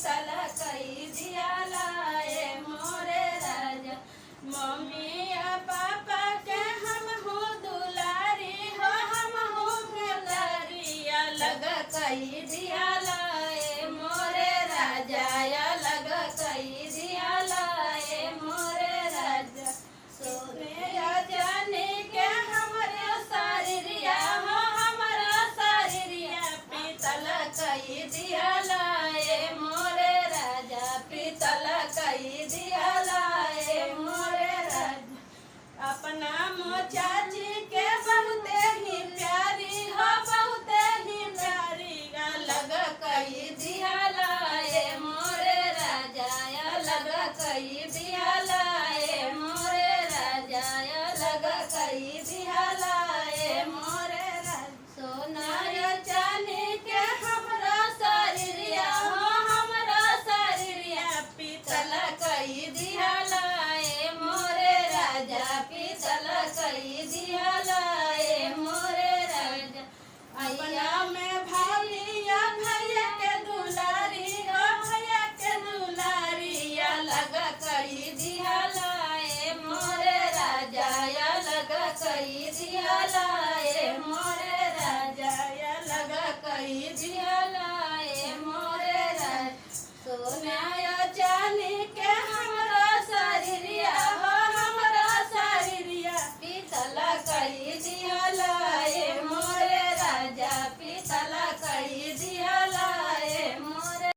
पीतल कई दियाला ए मोरे राजा। मम्मी या पापा के हम हो दुलारी हो, हम हो दुलारी अलग कई दियाला ए मोरे राजा, अलग कई दियाला ए मोरे राजा। सोने जाने के हमारे शरीरिया हो, हमारा शरीरिया पीतल कई दियाला ए मोरे राजा, पीतल कई दियाला ए मोरे राजा। अपना मोचाची